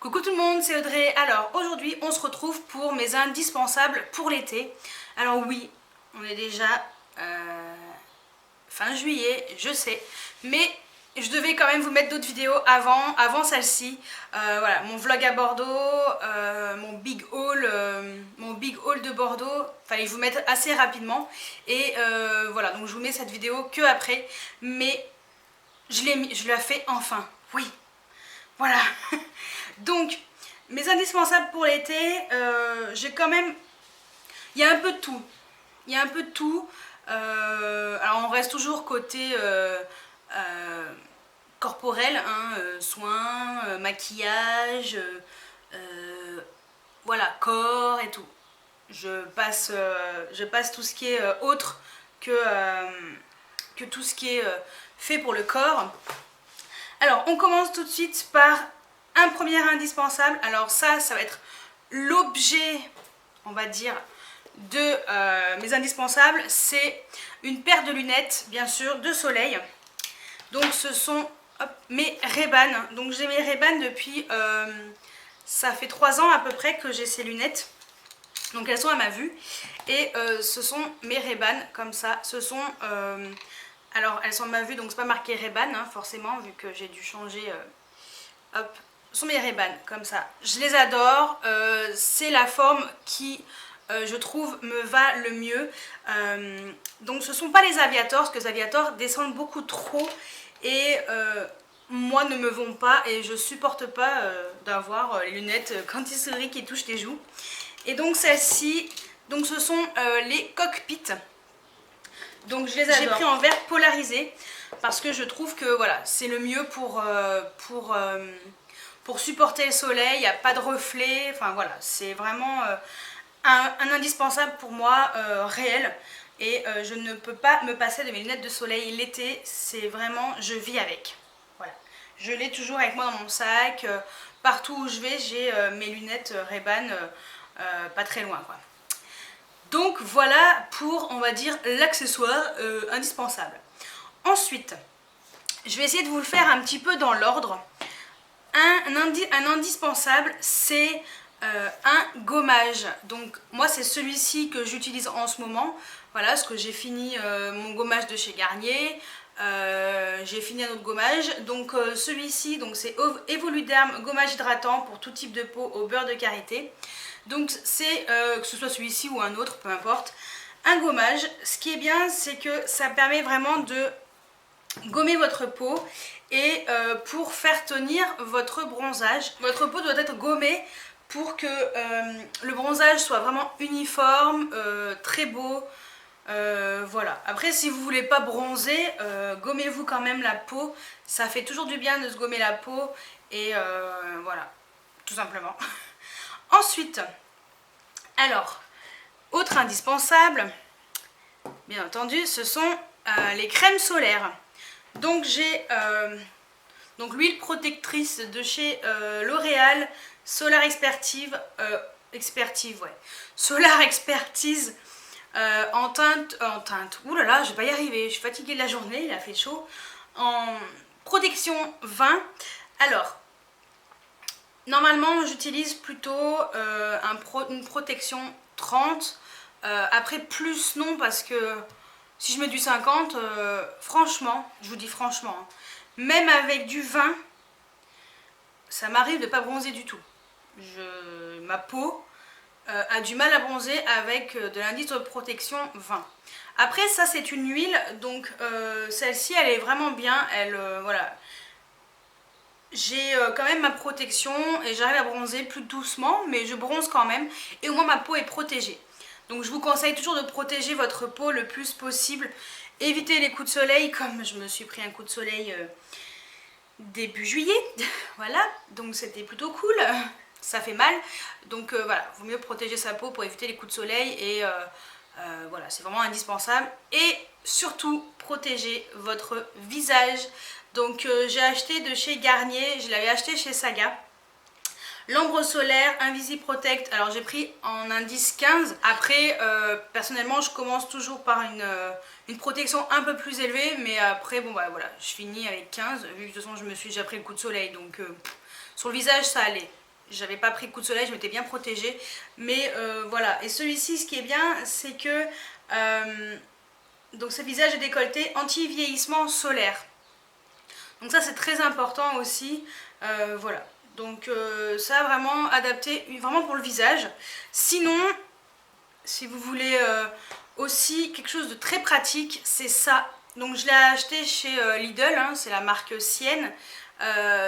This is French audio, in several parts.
Coucou tout le monde, c'est Audrey. Alors aujourd'hui on se retrouve pour mes indispensables pour l'été. Alors oui, on est déjà fin juillet, je sais, mais je devais quand même vous mettre d'autres vidéos avant celle-ci. Voilà, mon vlog à Bordeaux, mon big haul de Bordeaux, fallait que je vous mette assez rapidement. Et voilà, donc je vous mets cette vidéo que après, mais je l'ai fait enfin, oui, voilà. Donc, mes indispensables pour l'été, j'ai quand même... Il y a un peu de tout. Il y a un peu de tout. Alors, on reste toujours côté corporel, hein, soins, maquillage, voilà, corps et tout. Je passe tout ce qui est autre que tout ce qui est fait pour le corps. Alors, on commence tout de suite par un premier indispensable. Alors ça va être l'objet, on va dire, de mes indispensables. C'est une paire de lunettes, bien sûr, de soleil. Donc ce sont mes Ray-Ban. Donc j'ai mes Ray-Ban depuis, ça fait 3 ans à peu près que j'ai ces lunettes. Donc elles sont à ma vue. Et ce sont mes Ray-Ban, comme ça. Ce sont... alors elles sont à ma vue, donc c'est pas marqué Ray-Ban, hein, forcément, vu que j'ai dû changer... hop, ce sont mes Ray-Ban, comme ça. Je les adore. C'est la forme qui... je trouve me va le mieux. Donc ce sont pas les Aviator, parce que les Aviator descendent beaucoup trop et moi ne me vont pas et je supporte pas d'avoir les lunettes Cantisserie qui touchent les joues. Et donc celles-ci, donc ce sont les Cockpit. Donc je les ai pris en verre polarisé parce que je trouve que voilà, c'est le mieux pour supporter le soleil, il n'y a pas de reflet, enfin voilà, c'est vraiment un indispensable pour moi, réel. Et je ne peux pas me passer de mes lunettes de soleil l'été, c'est vraiment, je vis avec. Voilà. Je l'ai toujours avec moi dans mon sac, partout où je vais, j'ai mes lunettes Ray-Ban pas très loin, quoi. Donc voilà pour, on va dire, l'accessoire indispensable. Ensuite, je vais essayer de vous le faire un petit peu dans l'ordre. Un indispensable, c'est un gommage. Donc moi c'est celui-ci que j'utilise en ce moment. Voilà, parce que j'ai fini mon gommage de chez Garnier. J'ai fini un autre gommage. Donc celui-ci, donc c'est Evoluderm gommage hydratant pour tout type de peau au beurre de karité. Donc c'est, que ce soit celui-ci ou un autre, peu importe, un gommage. Ce qui est bien, c'est que ça permet vraiment de gommer votre peau et pour faire tenir votre bronzage. Votre peau doit être gommée pour que le bronzage soit vraiment uniforme, très beau. Voilà. Après, si vous voulez pas bronzer, gommez-vous quand même la peau. Ça fait toujours du bien de se gommer la peau et voilà, tout simplement. Ensuite, alors, autre indispensable, bien entendu, ce sont les crèmes solaires. Donc j'ai l'huile protectrice de chez L'Oréal, Solar Expertise, Solar Expertise en teinte, ouh là là, je vais pas y arriver, je suis fatiguée de la journée, il a fait chaud, en protection 20. Alors, normalement j'utilise plutôt une protection 30, après plus non, parce que si je mets du 50, franchement, je vous dis franchement, hein, même avec du 20, ça m'arrive de ne pas bronzer du tout. Ma peau a du mal à bronzer avec de l'indice de protection 20. Après, ça c'est une huile, donc celle-ci elle est vraiment bien, voilà. J'ai quand même ma protection et j'arrive à bronzer plus doucement, mais je bronze quand même et au moins ma peau est protégée. Donc je vous conseille toujours de protéger votre peau le plus possible. Évitez les coups de soleil, comme je me suis pris un coup de soleil début juillet. Voilà, donc c'était plutôt cool. Ça fait mal. Donc voilà, il vaut mieux protéger sa peau pour éviter les coups de soleil. Et voilà, c'est vraiment indispensable. Et surtout, protéger votre visage. Donc j'ai acheté de chez Garnier, je l'avais acheté chez Saga. L'ombre solaire Invisi Protect, alors j'ai pris en indice 15. Après, personnellement, je commence toujours par une protection un peu plus élevée. Mais après, bon bah voilà, je finis avec 15. Vu que de toute façon, je me suis déjà pris le coup de soleil. Donc sur le visage, ça allait. j'avais pas pris de coup de soleil, je m'étais bien protégée. Mais voilà, et celui-ci, ce qui est bien, c'est que donc ce visage est décolleté anti-vieillissement solaire. Donc ça c'est très important aussi, voilà. Donc ça vraiment adapté vraiment pour le visage. Sinon, si vous voulez aussi quelque chose de très pratique, c'est ça. Donc je l'ai acheté chez Lidl, hein, c'est la marque Sienne.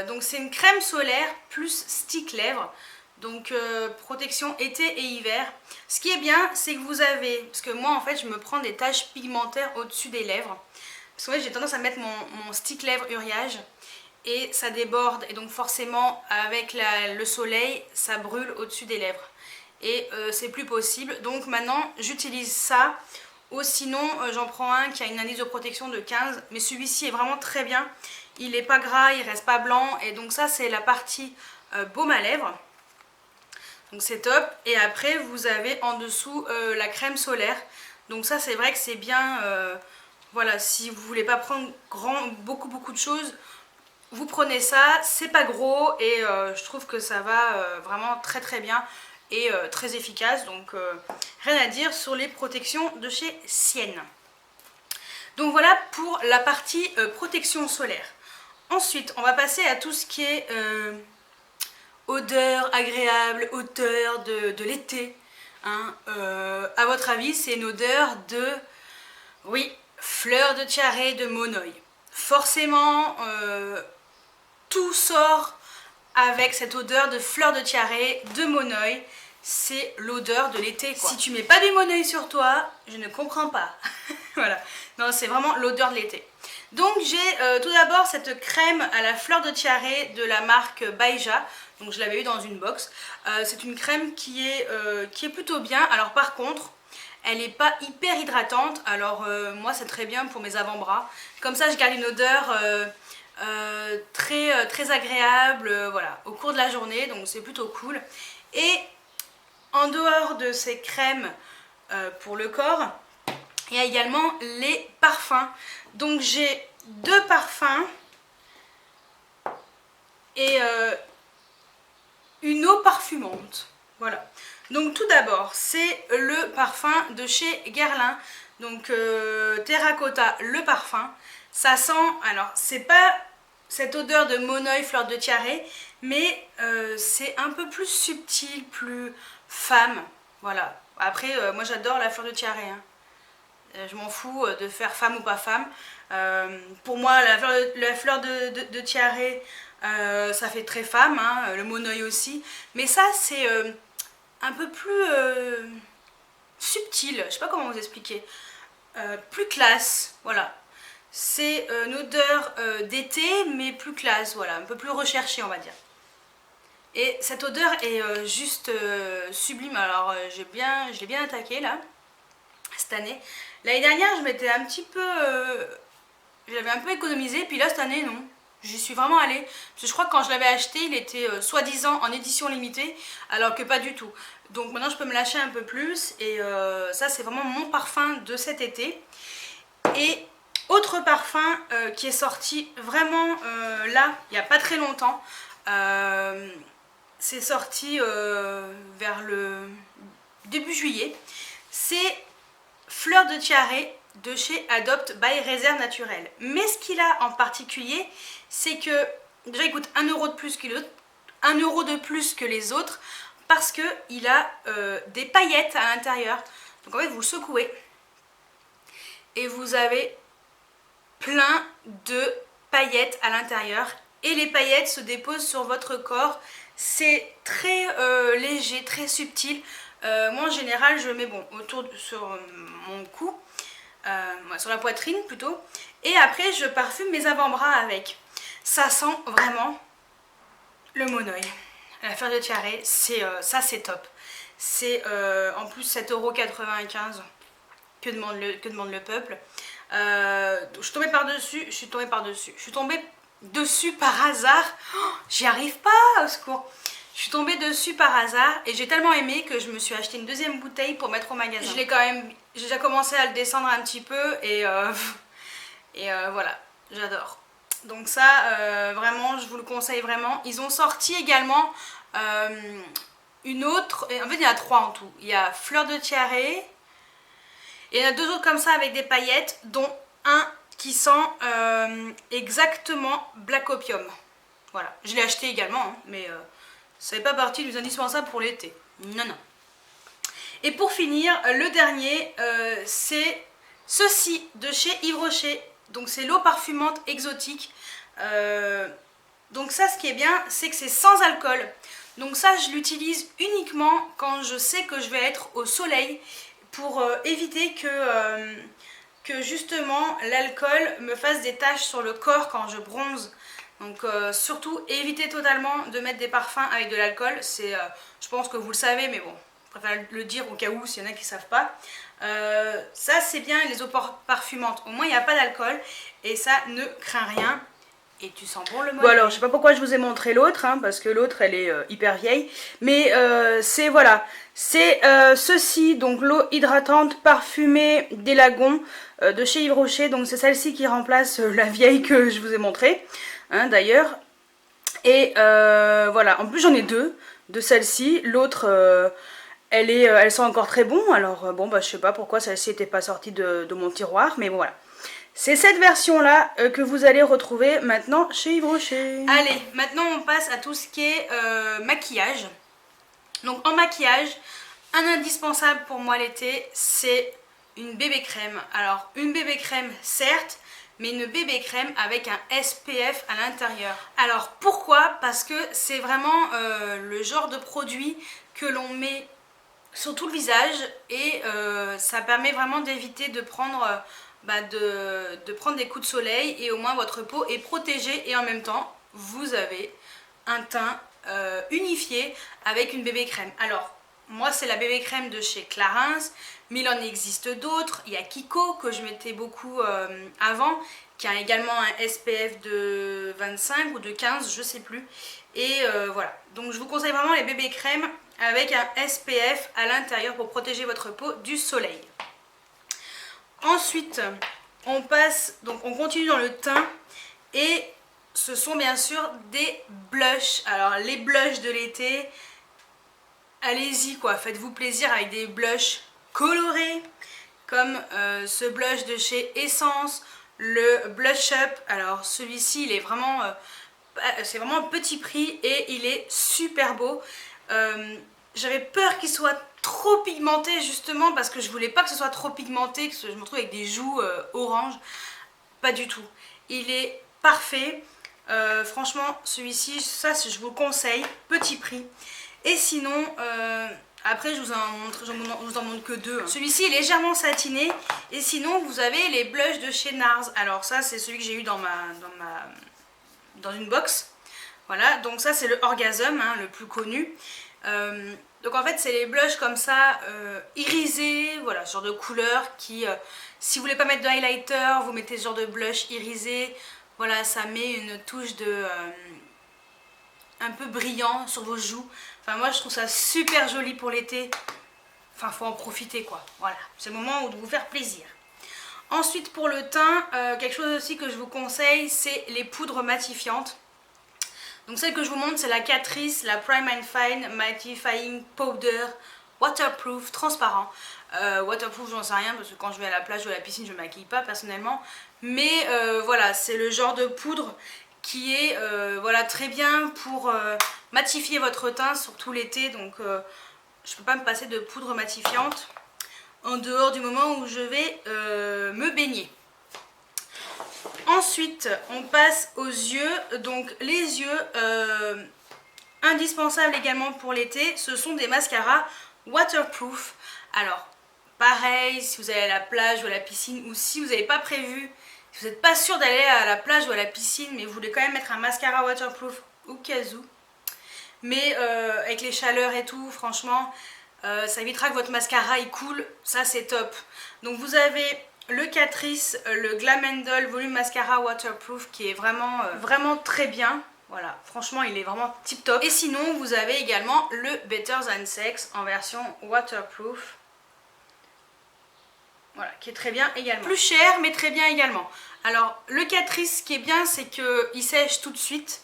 Donc c'est une crème solaire plus stick lèvres. Donc protection été et hiver. Ce qui est bien, c'est que vous avez, parce que moi en fait je me prends des taches pigmentaires au-dessus des lèvres. Parce que ouais, j'ai tendance à mettre mon stick lèvres Uriage et ça déborde, et donc forcément avec le soleil ça brûle au-dessus des lèvres et c'est plus possible. Donc maintenant j'utilise ça, ou sinon j'en prends un qui a une indice de protection de 15, mais celui-ci est vraiment très bien, il n'est pas gras, il reste pas blanc, et donc ça c'est la partie baume à lèvres, donc c'est top. Et après vous avez en dessous la crème solaire, donc ça c'est vrai que c'est bien, voilà, si vous voulez pas prendre beaucoup de choses, vous prenez ça, c'est pas gros, et je trouve que ça va vraiment très bien et très efficace. Donc rien à dire sur les protections de chez Sienne. Donc voilà pour la partie protection solaire. Ensuite on va passer à tout ce qui est odeur agréable, odeur de l'été, hein. À votre avis, c'est une odeur de, oui, fleur de tiare de Monoï. Forcément tout sort avec cette odeur de fleur de tiare de Monoï. C'est l'odeur de l'été, quoi. Si tu mets pas du Monoï sur toi, je ne comprends pas. Voilà, non, c'est vraiment l'odeur de l'été. Donc j'ai tout d'abord cette crème à la fleur de tiare de la marque Baija. Donc je l'avais eu dans une box. C'est une crème qui est plutôt bien. Alors par contre, elle n'est pas hyper hydratante. Alors moi c'est très bien pour mes avant-bras. Comme ça je garde une odeur très agréable, voilà, au cours de la journée. Donc c'est plutôt cool. Et en dehors de ces crèmes pour le corps, il y a également les parfums. Donc j'ai 2 parfums et une eau parfumante. Voilà. Donc tout d'abord, c'est le parfum de chez Guerlain. Donc Terracotta, le parfum. Ça sent, alors c'est pas cette odeur de Monoï, fleur de tiare, mais c'est un peu plus subtil, plus femme. Voilà. Après, moi j'adore la fleur de tiare, hein. Je m'en fous de faire femme ou pas femme. Pour moi, la fleur de tiare, ça fait très femme, hein, le Monoï aussi. Mais ça, c'est un peu plus subtil, je sais pas comment vous expliquer. Plus classe, voilà. C'est une odeur d'été, mais plus classe, voilà, un peu plus recherchée, on va dire. Et cette odeur est juste sublime. Alors, je l'ai bien attaqué là, cette année. L'année dernière, je m'étais un petit peu... j'avais un peu économisé, puis là, cette année, non. J'y suis vraiment allée. Parce que je crois que quand je l'avais acheté, il était soi-disant en édition limitée, alors que pas du tout. Donc maintenant, je peux me lâcher un peu plus. Et ça, c'est vraiment mon parfum de cet été. Et autre parfum qui est sorti vraiment là, il n'y a pas très longtemps. C'est sorti vers le début juillet. C'est Fleur de tiare de chez Adopt by Réserve Naturelle. Mais ce qu'il a en particulier, c'est que déjà il coûte 1 € de plus que l'autre, 1 € de plus que les autres, parce qu'il a des paillettes à l'intérieur. Donc en fait vous le secouez et vous avez plein de paillettes à l'intérieur, et les paillettes se déposent sur votre corps. C'est très léger, très subtil. Moi en général je mets sur mon cou, sur la poitrine plutôt, et après je parfume mes avant-bras avec. Ça sent vraiment le Monoï. La fleur de tiare, ça c'est top. C'est en plus 7,95 €. Que demande le peuple. Je suis tombée par-dessus, je suis tombée dessus par hasard. Oh, j'y arrive pas, au secours. Je suis tombée dessus par hasard et j'ai tellement aimé que je me suis acheté une deuxième bouteille pour mettre au magasin. J'ai déjà commencé à le descendre un petit peu et voilà, j'adore. Donc ça, vraiment, je vous le conseille vraiment. Ils ont sorti également Une autre, en fait il y en a 3 en tout. Il y a Fleur de Tiare, et il y en a 2 autres comme ça avec des paillettes, dont un qui sent exactement Black Opium. Voilà, je l'ai acheté également, hein, mais ça n'est pas partie des indispensables pour l'été. Non, non. Et pour finir, le dernier, c'est ceci de chez Yves Rocher. Donc c'est l'eau parfumante exotique. Donc ça, ce qui est bien, c'est que c'est sans alcool. Donc ça, je l'utilise uniquement quand je sais que je vais être au soleil pour éviter que justement l'alcool me fasse des taches sur le corps quand je bronze. Donc surtout évitez totalement de mettre des parfums avec de l'alcool. C'est, je pense que vous le savez, mais bon, je préfère le dire au cas où s'il y en a qui ne savent pas. Ça c'est bien les eaux parfumantes. Au moins il n'y a pas d'alcool et ça ne craint rien. Et tu sens bon le mot. Bon alors je sais pas pourquoi je vous ai montré l'autre, hein, parce que l'autre elle est hyper vieille. Mais c'est voilà, c'est ceci, donc l'eau hydratante parfumée des lagons de chez Yves Rocher. Donc c'est celle-ci qui remplace la vieille que je vous ai montrée, hein, d'ailleurs. Et voilà, en plus j'en ai 2 de celle-ci. L'autre elle sent encore très bon. Alors bon bah je sais pas pourquoi celle-ci n'était pas sortie de mon tiroir, mais bon voilà. C'est cette version-là que vous allez retrouver maintenant chez Yves Rocher. Allez, maintenant on passe à tout ce qui est maquillage. Donc en maquillage, un indispensable pour moi l'été, c'est une bébé crème. Alors une bébé crème certes, mais une bébé crème avec un SPF à l'intérieur. Alors pourquoi? Parce que c'est vraiment le genre de produit que l'on met sur tout le visage et ça permet vraiment d'éviter de prendre... de prendre des coups de soleil et au moins votre peau est protégée et en même temps vous avez un teint unifié avec une bébé crème. Alors moi c'est la bébé crème de chez Clarins, mais il en existe d'autres. Il y a Kiko que je mettais beaucoup avant, qui a également un SPF de 25 ou de 15, je sais plus. Et voilà, donc je vous conseille vraiment les bébés crèmes avec un SPF à l'intérieur pour protéger votre peau du soleil. Ensuite, on passe, donc on continue dans le teint et ce sont bien sûr des blushs. Alors les blushs de l'été, allez-y quoi, faites-vous plaisir avec des blushs colorés comme ce blush de chez Essence, le Blush Up. Alors celui-ci il est vraiment, c'est vraiment petit prix et il est super beau. J'avais peur qu'il soit trop pigmenté justement parce que je voulais pas que ce soit trop pigmenté, que je me retrouve avec des joues orange. Pas du tout. Il est parfait. Franchement, celui-ci, ça je vous le conseille. Petit prix. Et sinon, après je vous en montre que 2. Hein. Celui-ci est légèrement satiné. Et sinon, vous avez les blushs de chez NARS. Alors ça, c'est celui que j'ai eu dans une box. Voilà, donc ça c'est le Orgasm, hein, le plus connu. Donc en fait c'est les blushs comme ça irisés, voilà, ce genre de couleur qui, si vous voulez pas mettre de highlighter, vous mettez ce genre de blush irisé, voilà, ça met une touche de un peu brillant sur vos joues. Enfin moi je trouve ça super joli pour l'été, enfin faut en profiter quoi, voilà, c'est le moment de vous faire plaisir. Ensuite pour le teint, quelque chose aussi que je vous conseille, c'est les poudres matifiantes. Donc celle que je vous montre c'est la Catrice, la Prime and Fine Mattifying Powder Waterproof, transparent. Waterproof j'en sais rien parce que quand je vais à la plage ou à la piscine je ne maquille pas personnellement. Mais voilà, c'est le genre de poudre qui est voilà, très bien pour matifier votre teint, surtout l'été. Donc je ne peux pas me passer de poudre matifiante en dehors du moment où je vais me baigner. Ensuite, on passe aux yeux. Donc les yeux, indispensables également pour l'été, ce sont des mascaras waterproof. Alors, pareil, si vous allez à la plage ou à la piscine, ou si vous n'avez pas prévu, si vous n'êtes pas sûr d'aller à la plage ou à la piscine, mais vous voulez quand même mettre un mascara waterproof au cas où. Mais avec les chaleurs et tout, franchement, ça évitera que votre mascara il coule, ça c'est top. Donc vous avez... le Catrice, le Glamendal Volume Mascara Waterproof qui est vraiment, vraiment très bien. Voilà, franchement il est vraiment tip top. Et sinon vous avez également le Better Than Sex en version waterproof. Voilà, qui est très bien également. Plus cher mais très bien également. Alors le Catrice, ce qui est bien c'est qu'il sèche tout de suite.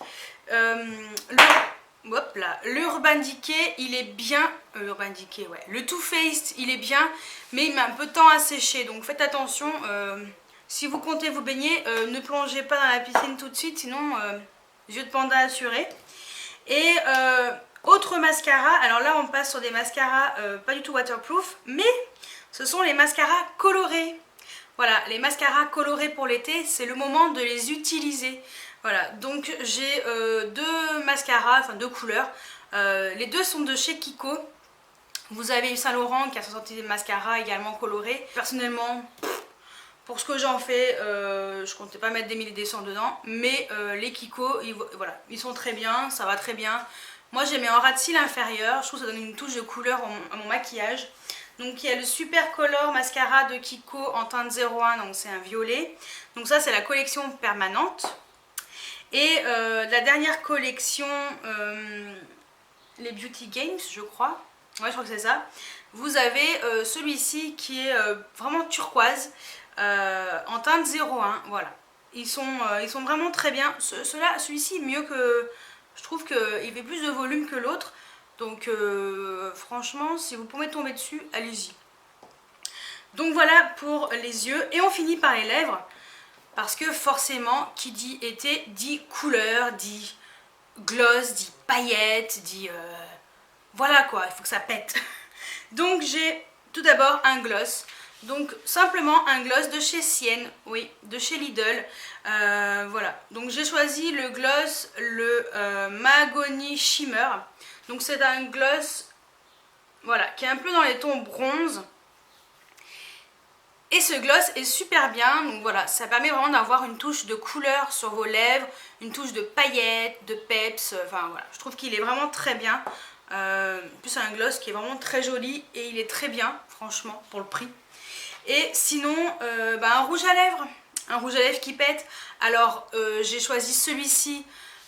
hop là, l'Urban Decay il est bien, Urban Decay ouais, le Too Faced il est bien, mais il met un peu de temps à sécher, donc faites attention, si vous comptez vous baigner, ne plongez pas dans la piscine tout de suite, sinon yeux de panda assuré. Et autre mascara, alors là on passe sur des mascaras pas du tout waterproof, mais ce sont les mascaras colorés. Voilà, les mascaras colorés pour l'été, c'est le moment de les utiliser. Voilà, donc j'ai deux mascaras, enfin deux couleurs. Les deux sont de chez Kiko. Vous avez Yves Saint Laurent qui a sorti des mascaras également colorés. Personnellement, pour ce que j'en fais, je comptais pas mettre des milliers des cents dedans. Mais les Kiko, voilà, ils sont très bien, ça va très bien. Moi j'ai mis en ras de cils inférieur, je trouve que ça donne une touche de couleur à mon maquillage. Donc il y a le Super Color Mascara de Kiko en teinte 01, donc c'est un violet. Donc ça c'est la collection permanente. Et la dernière collection, les Beauty Games je crois. Ouais je crois que c'est ça. Vous avez celui-ci qui est vraiment turquoise en teinte 01, voilà. Ils sont vraiment très bien. Celui-ci est mieux que... Je trouve qu'il fait plus de volume que l'autre. Donc franchement, si vous pouvez tomber dessus, allez-y. Donc voilà pour les yeux. Et on finit par les lèvres. Parce que forcément, qui dit été, dit couleur, dit gloss, dit paillettes, dit... voilà quoi, il faut que ça pète. Donc j'ai tout d'abord un gloss. Donc simplement un gloss de chez Sienne, oui, de chez Lidl. Voilà, donc j'ai choisi le gloss, le Mahogany Shimmer. Donc c'est un gloss, voilà, qui est un peu dans les tons bronze. Et ce gloss est super bien, donc voilà, ça permet vraiment d'avoir une touche de couleur sur vos lèvres, une touche de paillettes, de peps, enfin voilà, je trouve qu'il est vraiment très bien. En plus c'est un gloss qui est vraiment très joli et il est très bien, franchement, pour le prix. Et sinon, un rouge à lèvres qui pète. Alors j'ai choisi celui-ci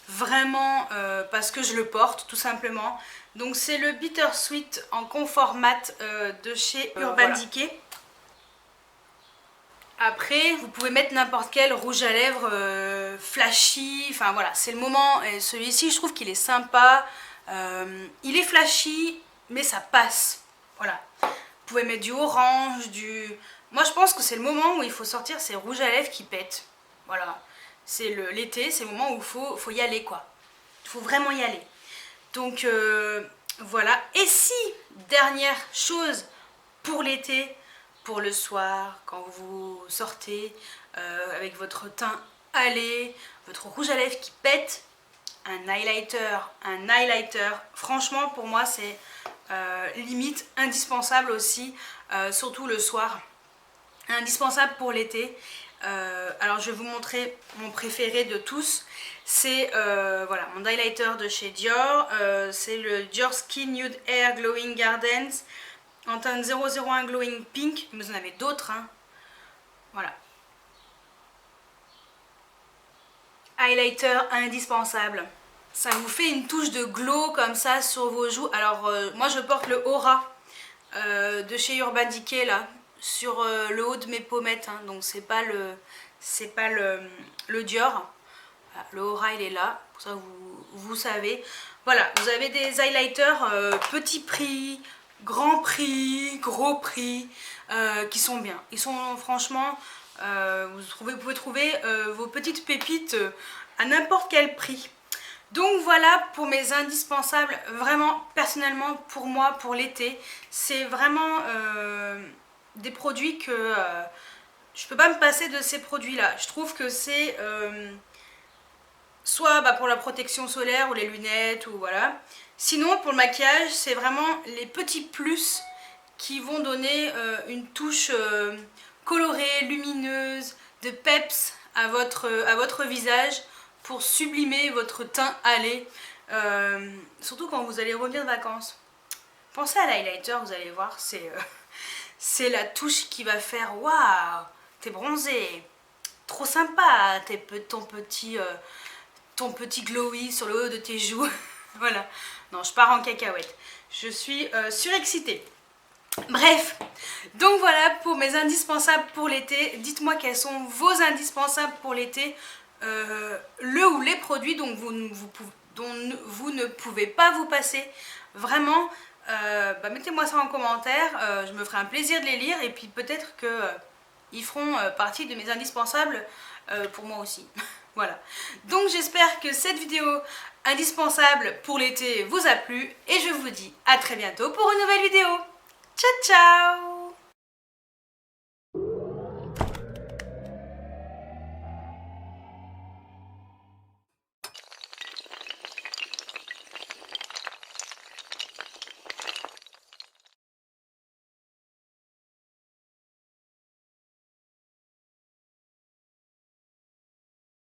vraiment parce que je le porte tout simplement. Donc c'est le Bittersweet en confort mat de chez Urban Decay. Après vous pouvez mettre n'importe quel rouge à lèvres flashy, enfin voilà c'est le moment. Et celui-ci je trouve qu'il est sympa, il est flashy mais ça passe, voilà. Vous pouvez mettre du orange, Moi je pense que c'est le moment où il faut sortir ces rouges à lèvres qui pètent. Voilà. C'est l'été, c'est le moment où il faut y aller quoi. Il faut vraiment y aller. Donc voilà. Et si, dernière chose pour l'été, pour le soir, quand vous sortez avec votre teint allé, votre rouge à lèvres qui pète, un highlighter, franchement pour moi c'est limite indispensable aussi, surtout le soir, indispensable pour l'été. Alors je vais vous montrer mon préféré de tous, c'est voilà, mon highlighter de chez Dior, c'est le Dior Skin Nude Air Glowing Gardens en teinte 001 Glowing Pink, mais vous en avez d'autres, hein. Voilà. Highlighter indispensable. Ça vous fait une touche de glow comme ça sur vos joues. Alors moi je porte le Aura de chez Urban Decay là, sur le haut de mes pommettes, hein. Donc c'est pas le Dior. Voilà, le Aura il est là, pour ça vous savez. Voilà, vous avez des highlighters petit prix, grand prix, gros prix, qui sont bien. Ils sont franchement, vous pouvez trouver vos petites pépites à n'importe quel prix. Donc voilà pour mes indispensables, vraiment personnellement pour moi, pour l'été. C'est vraiment des produits que je peux pas me passer de ces produits là. Je trouve que c'est soit pour la protection solaire ou les lunettes ou voilà. Sinon pour le maquillage c'est vraiment les petits plus qui vont donner une touche colorée, lumineuse, de peps à votre visage pour sublimer votre teint allé, surtout quand vous allez revenir de vacances. Pensez à l'highlighter, vous allez voir, c'est la touche qui va faire waouh, t'es bronzé, trop sympa, ton petit glowy sur le haut de tes joues. Voilà, non je pars en cacahuète, je suis surexcitée. Bref, donc voilà pour mes indispensables pour l'été. Dites-moi quels sont vos indispensables pour l'été, le ou les produits dont dont vous ne pouvez pas vous passer. Vraiment, mettez-moi ça en commentaire, je me ferai un plaisir de les lire et puis peut-être que ils feront partie de mes indispensables pour moi aussi. Voilà. Donc j'espère que cette vidéo indispensable pour l'été vous a plu et je vous dis à très bientôt pour une nouvelle vidéo. Ciao ciao!